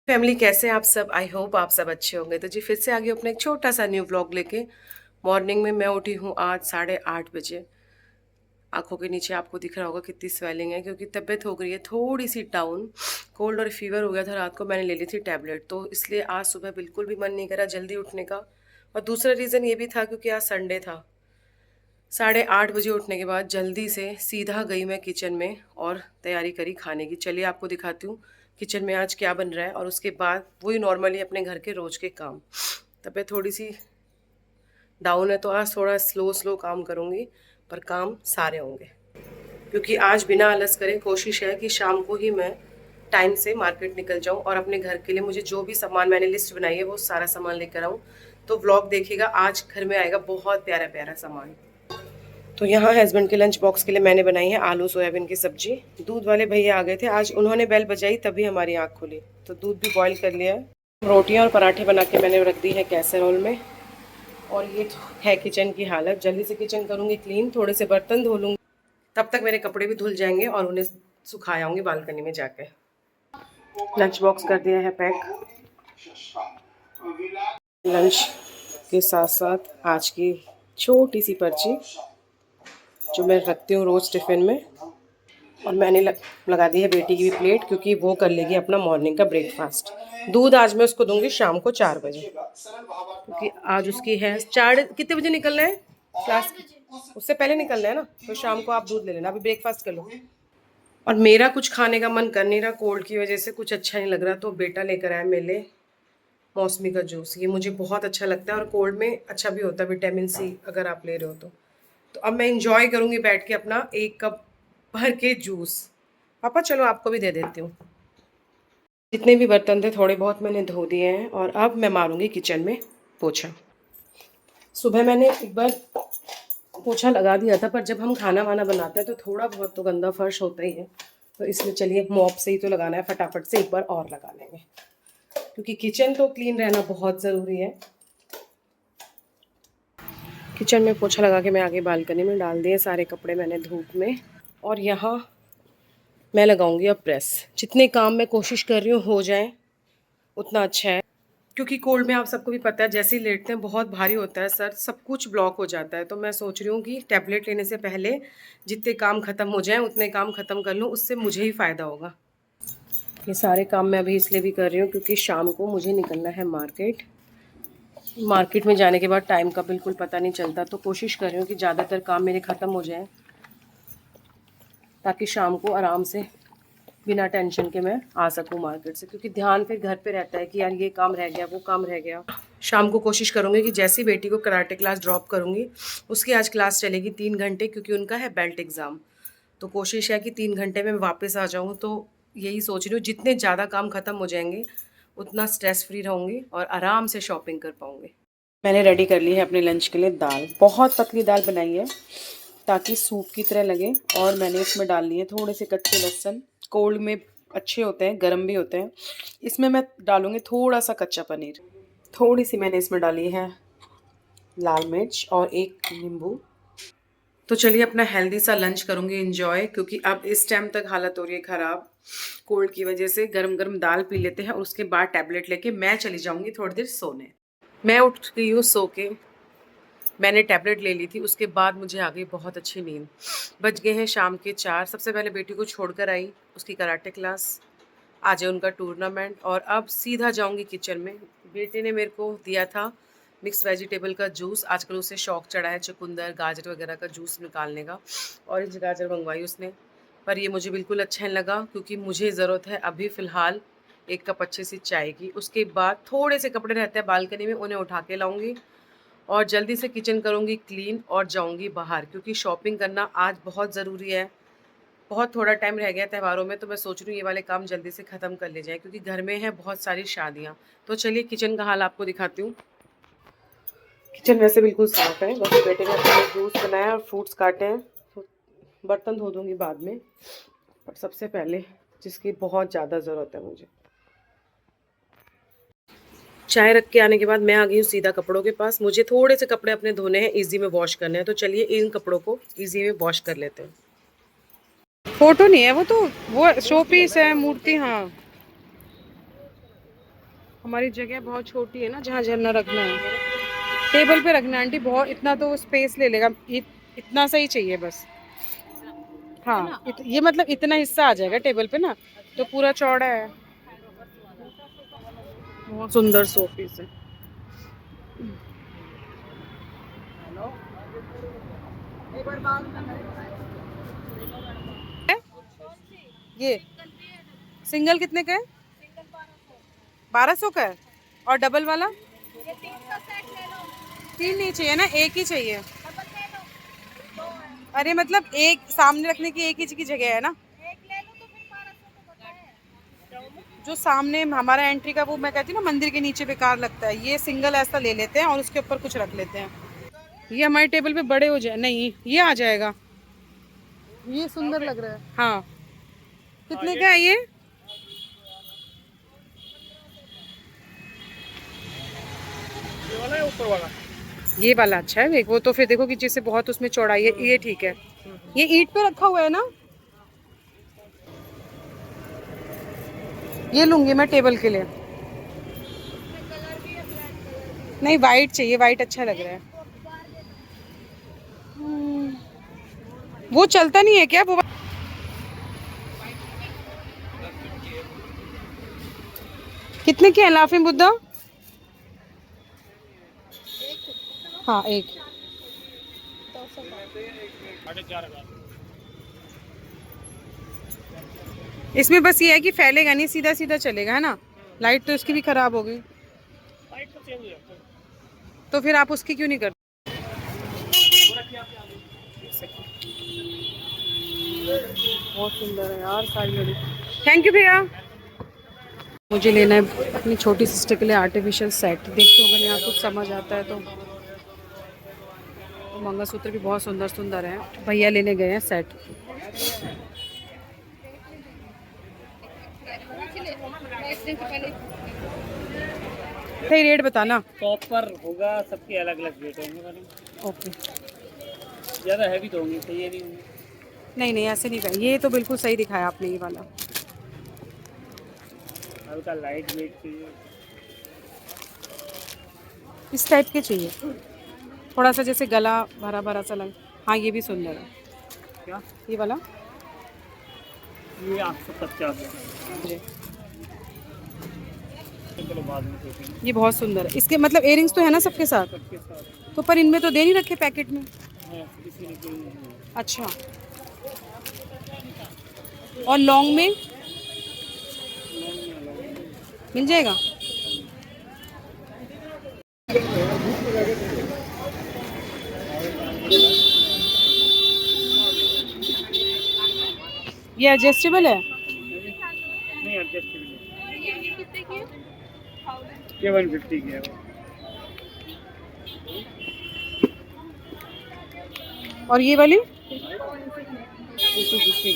Family कैसे हैं आप सब। आई होप आप सब अच्छे होंगे। तो जी फिर से आगे अपना एक छोटा सा न्यू व्लॉग लेके। मॉर्निंग में मैं उठी हूँ आज 8:30 बजे। आंखों के नीचे आपको दिख रहा होगा कितनी स्वेलिंग है, क्योंकि तबीयत हो गई है थोड़ी सी डाउन। कोल्ड और फीवर हो गया था रात को, मैंने ले ली थी टैबलेट, तो इसलिए आज सुबह बिल्कुल भी मन नहीं करा जल्दी उठने का। और दूसरा रीज़न ये भी था क्योंकि आज संडे था। 8:30 बजे उठने के बाद जल्दी से सीधा गई मैं किचन में और तैयारी करी खाने की। चलिए आपको दिखाती हूँ किचन में आज क्या बन रहा है, और उसके बाद वही नॉर्मली अपने घर के रोज के काम। तबीयत थोड़ी सी डाउन है तो आज थोड़ा स्लो स्लो काम करूँगी, पर काम सारे होंगे। क्योंकि आज बिना आलस करे कोशिश है कि शाम को ही मैं टाइम से मार्केट निकल जाऊं और अपने घर के लिए मुझे जो भी सामान मैंने लिस्ट बनाई है वो सारा सामान लेकर आऊं। तो व्लॉग देखिएगा, आज घर में आएगा बहुत प्यारा प्यारा सामान। तो यहाँ हस्बैंड के लंच बॉक्स के लिए मैंने बनाई है आलू सोयाबीन की सब्जी। दूध वाले भैया आ गए थे आज, उन्होंने बेल बजाई तभी हमारी आँख खुली, तो दूध भी बॉईल कर लिया है। रोटियाँ और पराठे बना के मैंने रख दी है कैसेरोल में। और ये है किचन की हालत। जल्दी से किचन करूँगी क्लीन, थोड़े से बर्तन धो लूँगी, तब तक मेरे कपड़े भी धुल जाएंगे और उन्हें सुखा आऊँगी बालकनी में जाके। लंच बॉक्स कर दिया है पैक। लंच के साथ साथ आज की छोटी सी पर्ची जो मैं रखती हूँ रोज़ टिफ़िन में। और मैंने लगा दी है बेटी की भी प्लेट, क्योंकि वो कर लेगी अपना मॉर्निंग का ब्रेकफास्ट। दूध आज मैं उसको दूंगी शाम को 4 बजे, क्योंकि आज उसकी है 4। कितने बजे निकलना है क्लास? उससे पहले निकलना है ना, तो शाम को आप दूध ले लेना, अभी ब्रेकफास्ट कर लो। और मेरा कुछ खाने का मन कर नहीं रहा, कोल्ड की वजह से कुछ अच्छा नहीं लग रहा, तो बेटा लेकर आया मेरे लिए मौसमी का जूस। ये मुझे बहुत अच्छा लगता है और कोल्ड में अच्छा भी होता है, विटामिन सी अगर आप ले रहे हो तो अब मैं इंजॉय करूँगी बैठ के अपना 1 कप भर के जूस। पापा चलो आपको भी दे देती हूँ। जितने भी बर्तन थे थोड़े बहुत मैंने धो दिए हैं, और अब मैं मारूंगी किचन में पोछा। सुबह मैंने एक बार पोछा लगा दिया था, पर जब हम खाना वाना बनाते हैं तो थोड़ा बहुत तो गंदा फर्श होता ही है, तो इसलिए चलिए मॉप से ही तो लगाना है, फटाफट से एक बार और लगा लेंगे, क्योंकि किचन तो क्लीन रहना बहुत ज़रूरी है। किचन में पोछा लगा के मैं आगे बालकनी में डाल दिए सारे कपड़े मैंने धूप में। और यहाँ मैं लगाऊंगी अब प्रेस। जितने काम मैं कोशिश कर रही हूँ हो जाए उतना अच्छा है, क्योंकि कोल्ड में आप सबको भी पता है जैसे ही लेटते हैं बहुत भारी होता है सर, सब कुछ ब्लॉक हो जाता है। तो मैं सोच रही हूँ कि टैबलेट लेने से पहले जितने काम ख़त्म हो जाएं उतने काम ख़त्म कर लूँ, उससे मुझे ही फ़ायदा होगा। ये सारे काम मैं अभी इसलिए भी कर रही हूँ क्योंकि शाम को मुझे निकलना है मार्केट। मार्केट में जाने के बाद टाइम का बिल्कुल पता नहीं चलता, तो कोशिश कर रही हूँ कि ज़्यादातर काम मेरे ख़त्म हो जाएं, ताकि शाम को आराम से बिना टेंशन के मैं आ सकूं मार्केट से। क्योंकि ध्यान फिर घर पे रहता है कि यार ये काम रह गया वो काम रह गया। शाम को कोशिश करूँगी कि जैसी बेटी को कराटे क्लास ड्रॉप करूँगी, उसकी आज क्लास चलेगी 3 घंटे, क्योंकि उनका है बेल्ट एग्ज़ाम। तो कोशिश है कि 3 घंटे में वापस आ जाऊँ। तो यही सोच रही हूँ जितने ज़्यादा काम ख़त्म हो जाएंगे उतना स्ट्रेस फ्री रहूँगी और आराम से शॉपिंग कर पाऊँगी। मैंने रेडी कर ली है अपने लंच के लिए दाल। बहुत पतली दाल बनाई है ताकि सूप की तरह लगे, और मैंने इसमें डाल लिए थोड़े से कच्चे लहसुन। कोल्ड में अच्छे होते हैं, गर्म भी होते हैं। इसमें मैं डालूँगी थोड़ा सा कच्चा पनीर। थोड़ी सी मैंने इसमें डाली है लाल मिर्च और एक नींबू। तो चलिए अपना हेल्दी सा लंच करूँगी इंजॉय, क्योंकि अब इस टाइम तक हालत हो रही है ख़राब कोल्ड की वजह से। गरम गरम दाल पी लेते हैं और उसके बाद टैबलेट लेके मैं चली जाऊँगी थोड़ी देर सोने। मैं उठ गई हूँ सो के, मैंने टैबलेट ले ली थी, उसके बाद मुझे आ गई बहुत अच्छी नींद। बज गए हैं शाम के 4। सबसे पहले बेटी को छोड़कर आई, उसकी कराटे क्लास, आज है उनका टूर्नामेंट, और अब सीधा जाऊंगी किचन में। बेटे ने मेरे को दिया था मिक्स वेजिटेबल का जूस, आजकल उसे शौक चढ़ा है चुकंदर गाजर वगैरह का जूस निकालने का। ऑरेंज गाजर मंगवाई उसने, पर ये मुझे बिल्कुल अच्छा नहीं लगा, क्योंकि मुझे ज़रूरत है अभी फ़िलहाल 1 कप अच्छी सी चाय की। उसके बाद थोड़े से कपड़े रहते हैं बालकनी में, उन्हें उठा के लाऊंगी और जल्दी से किचन करूँगी क्लीन और जाऊँगी बाहर, क्योंकि शॉपिंग करना आज बहुत ज़रूरी है। बहुत थोड़ा टाइम रह गया त्योहारों में, तो मैं सोच रही हूँ ये वाले काम जल्दी से ख़त्म कर ले जाए, क्योंकि घर में है बहुत सारी शादियाँ। तो चलिए किचन का हाल आपको दिखाती हूँ। किचन वैसे बिल्कुल साफ़ है, बस बेटे ने अपना जूस बनाया और फ्रूट्स काटे हैं, तो बर्तन धो दूँगी बाद में। पर सबसे पहले जिसकी बहुत ज़्यादा ज़रूरत है मुझे, चाय रख के आने के बाद मैं आ गई हूँ सीधा कपड़ों के पास। मुझे थोड़े से कपड़े अपने धोने हैं, इजी में वॉश करने हैं, तो चलिए इन कपड़ों को इजी में वॉश कर लेते हैं। फोटो नहीं है वो तो, वो शो पीस है मूर्ति। हाँ हमारी जगह बहुत छोटी है ना, जहाँ झरना रखना है टेबल पे रखना है आंटी, बहुत इतना तो स्पेस ले लेगा, इतना सही चाहिए बस। हाँ ये मतलब इतना हिस्सा आ जाएगा टेबल पे ना, तो पूरा चौड़ा है। बहुत सुंदर शोपीस है। ये सिंगल कितने का है? 1200 का है। और डबल वाला? तीन नहीं चाहिए ना, एक ही चाहिए। अरे मतलब एक सामने रखने की एक ही की जगह है ना। जो सामने हमारा एंट्री का वो मैं कहती हूँ ना, मंदिर के नीचे बेकार लगता है, ये सिंगल ऐसा ले लेते हैं और उसके ऊपर कुछ रख लेते हैं। ये हमारे टेबल पे बड़े हो जाए, नहीं ये आ जाएगा, ये सुंदर लग रहा है। हाँ कितने का है ये? वाला ऊपर वाला? ये वाला अच्छा है, वो तो फिर देखो कि जिससे बहुत उसमें चौड़ाई है, ये ठीक है। ये ईंट पे रखा हुआ है ना, ये लूंगी मैं टेबल के लिए। नहीं वाइट चाहिए, वाइट अच्छा लग रहा है। वो चलता नहीं है क्या वो? कितने के हैं लाफिंग बुद्धा? हाँ एक। इसमें बस ये है कि फैलेगा नहीं, सीधा सीधा चलेगा है ना। लाइट तो इसकी भी खराब हो गई, तो फिर आप उसकी क्यों नहीं करते? बहुत सुंदर है यार सारी लड़ी। थैंक यू भैया। मुझे लेना है अपनी छोटी सिस्टर के लिए आर्टिफिशियल सेट, देखो अगर यहाँ कुछ समझ आता है तो। मंगलसूत्र भी बहुत सुंदर सुंदर है, भैया लेने गए हैं सेट। सही रेट बताना। कॉपर होगा, सबके अलग अलग रेट होंगे। ओके। ज़्यादा हैवी तो होंगे, सही है नहीं होंगे। नहीं नहीं ऐसे नहीं कहा, ये तो बिल्कुल सही दिखाया आपने ये वाला। हल्का लाइट वेट चाहिए, इस टाइप के चाहिए, थोड़ा सा जैसे गला भरा भरा सा लग। हाँ ये भी सुंदर है। क्या ये वाला? ये 850 जी चलो बाद में देखेंगे। ये बहुत सुंदर है, इसके मतलब इयरिंग्स तो है ना सबके साथ? सबके साथ तो पर इनमें तो दे नहीं रखे पैकेट में। है, इसीलिए कोई नहीं है। अच्छा, और लॉन्ग में मिल जाएगा? ये एडजस्टेबल है? नहीं एडजस्टेबल है, ये 150 की है वो। और ये वाली? 250।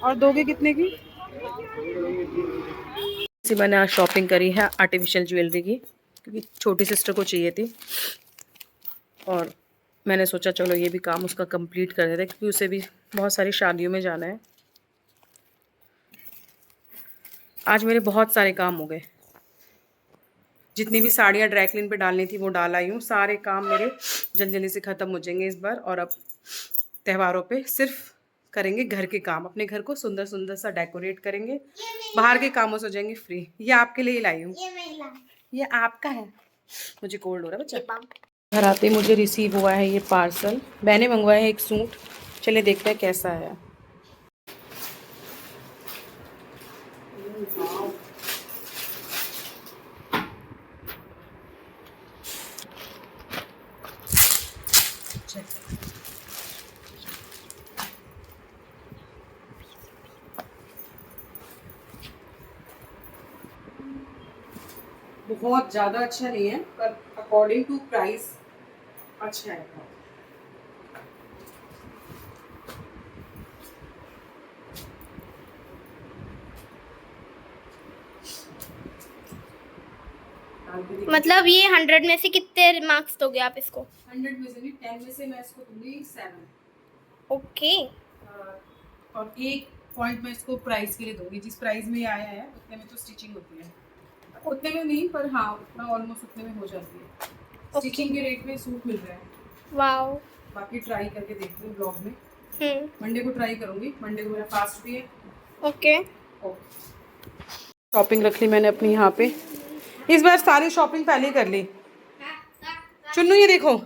और दोगे कितने की? इसी मैंने आज शॉपिंग करी है आर्टिफिशियल ज्वेलरी की, क्योंकि छोटी सिस्टर को चाहिए थी, और मैंने सोचा चलो ये भी काम उसका कंप्लीट कर देते, क्योंकि उसे भी बहुत सारी शादियों में जाना है। आज मेरे बहुत सारे काम हो गए, जितनी भी साड़ियाँ ड्राई क्लीन पे डालनी थी वो डाल आई हूँ, सारे काम मेरे जल्दी से ख़त्म हो जाएंगे इस बार। और अब त्योहारों पे सिर्फ करेंगे घर के काम, अपने घर को सुंदर सुंदर सा डेकोरेट करेंगे, बाहर के कामों से हो जाएंगे फ्री। ये आपके लिए ही लाई हूँ, ये आपका है। मुझे कोल्ड हो रहा है बच्चा। घर आते ही मुझे रिसीव हुआ है ये पार्सल, मैंने मंगवाया है एक सूट, चलिए देखते हैं कैसा है। बहुत ज़्यादा अच्छा नहीं है, पर अकॉर्डिंग टू प्राइस अच्छा है। मतलब ये 100 में से कितने मार्क्स दोगे आप इसको? 100 में से नहीं, 10 में से मैं इसको दूंगी 7। ओके। और एक पॉइंट मैं इसको प्राइस के लिए दूंगी, जिस प्राइस में ये आया है उतने में तो स्टिचिंग होती है। उतने में नहीं, पर हाँ उतना ऑलमोस्ट उतने में हो जाती है। स्टिचिंग के रेट में सूट मिल रहा है। वाओ। बाकी ट्राई करके देखती हूँ ब्लॉग में। हम्म। मंडे को ट्राई करूँगी, मंडे को मेरा फास्ट भी है। ओके। शॉपिंग रख ली मैंने अपनी यहाँ पे। इस बार सारी शॉपिंग पहले ही कर ली। चुन्नू ये देखो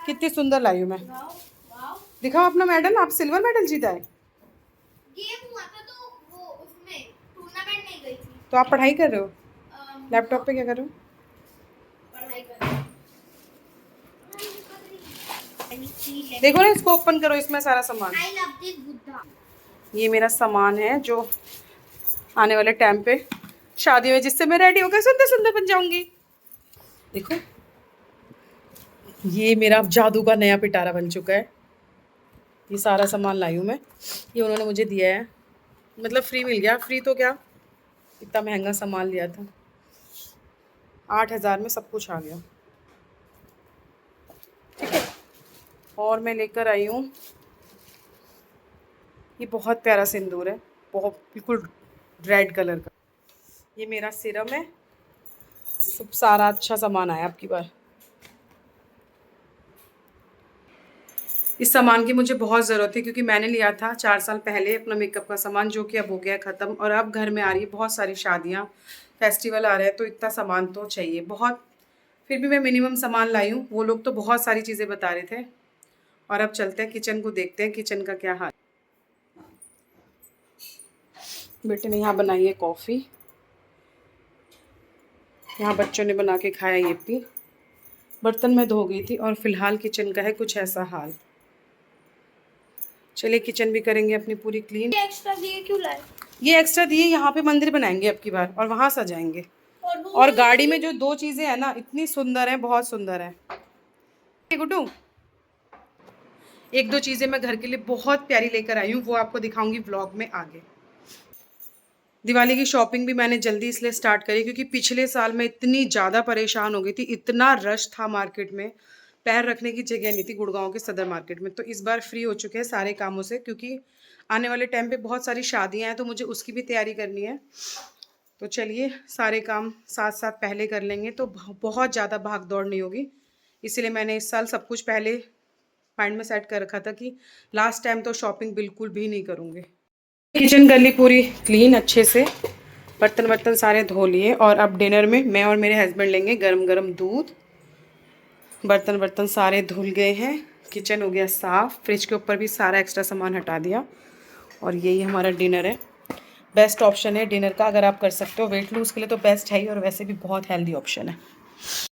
कितनी सुंदर लाई हूँ मैं। दिखाओ अपना मेडल, आप सिल्वर मेडल जीता है। गेम हुआ था तो वो उसमें टूर्नामेंट नहीं गई थी। तो आप पढ़ाई कर रहे हो? लैपटॉप पे क्या कर रहे हो? पढ़ाई कर रही हूँ। देखो ना, इसको ओपन करो, इसमें सारा सामान। I love this Buddha. ये मेरा सामान है जो आने वाले टाइम पे शादी में जिससे मैं रेडी होकर सुंदर सुंदर बन जाऊंगी। देखो ये मेरा जादू का नया पिटारा बन चुका है। ये सारा सामान लाई हूँ मैं, ये उन्होंने मुझे दिया है, मतलब फ्री मिल गया। फ्री तो क्या, इतना महंगा सामान लिया था। 8,000 में सब कुछ आ गया। ठीक है, और मैं लेकर आई हूँ ये बहुत प्यारा सिंदूर है, बहुत बिल्कुल रेड कलर का। ये मेरा सीरम है, सब सारा अच्छा सामान आया आपकी बार। इस सामान की मुझे बहुत ज़रूरत थी क्योंकि मैंने लिया था 4 साल पहले अपना मेकअप का सामान, जो कि अब हो गया ख़त्म। और अब घर में आ रही है बहुत सारी शादियाँ, फेस्टिवल आ रहे हैं, तो इतना सामान तो चाहिए बहुत। फिर भी मैं मिनिमम सामान लाई हूँ। वो लोग तो बहुत सारी चीज़ें बता रहे थे। और अब चलते हैं किचन को, देखते हैं किचन का क्या हाल। बेटे ने यहाँ बनाई है कॉफ़ी, यहाँ बच्चों ने बना के खाया ये पी। बर्तन मैं धो गई थी और फिलहाल किचन का है कुछ ऐसा हाल। चलिए किचन भी करेंगे अपनी पूरी क्लीन। ये एक्स्ट्रा दिए क्यों लाए? ये एक्स्ट्रा दिए, यहाँ पे मंदिर बनाएंगे अब की बार और वहाँ सजाएंगे। और गाड़ी में जो 2 चीज़ें हैं ना, इतनी सुंदर है, बहुत सुंदर है। गुड्डू 1-2 चीज़ें मैं घर के लिए बहुत प्यारी लेकर आई हूँ, वो आपको दिखाऊंगी व्लॉग में आगे। दिवाली की शॉपिंग भी मैंने जल्दी इसलिए स्टार्ट करी क्योंकि पिछले साल मैं इतनी ज़्यादा परेशान हो गई थी, इतना रश था मार्केट में, पैर रखने की जगह नहीं थी गुड़गांव के सदर मार्केट में। तो इस बार फ्री हो चुके हैं सारे कामों से, क्योंकि आने वाले टाइम पे बहुत सारी शादियां हैं, तो मुझे उसकी भी तैयारी करनी है। तो चलिए सारे काम साथ साथ पहले कर लेंगे तो बहुत ज़्यादा भाग दौड़ नहीं होगी। इसीलिए मैंने इस साल सब कुछ पहले माइंड में सेट कर रखा था कि लास्ट टाइम तो शॉपिंग बिल्कुल भी नहीं करूँगी। किचन कर ली पूरी क्लीन अच्छे से, बर्तन वर्तन सारे धो लिए। और अब डिनर में मैं और मेरे हस्बैंड लेंगे गरम गरम दूध। बर्तन वर्तन सारे धुल गए हैं, किचन हो गया साफ़, फ्रिज के ऊपर भी सारा एक्स्ट्रा सामान हटा दिया। और यही हमारा डिनर है। बेस्ट ऑप्शन है डिनर का, अगर आप कर सकते हो वेट लूज़ के लिए तो बेस्ट है ही, और वैसे भी बहुत हेल्दी ऑप्शन है।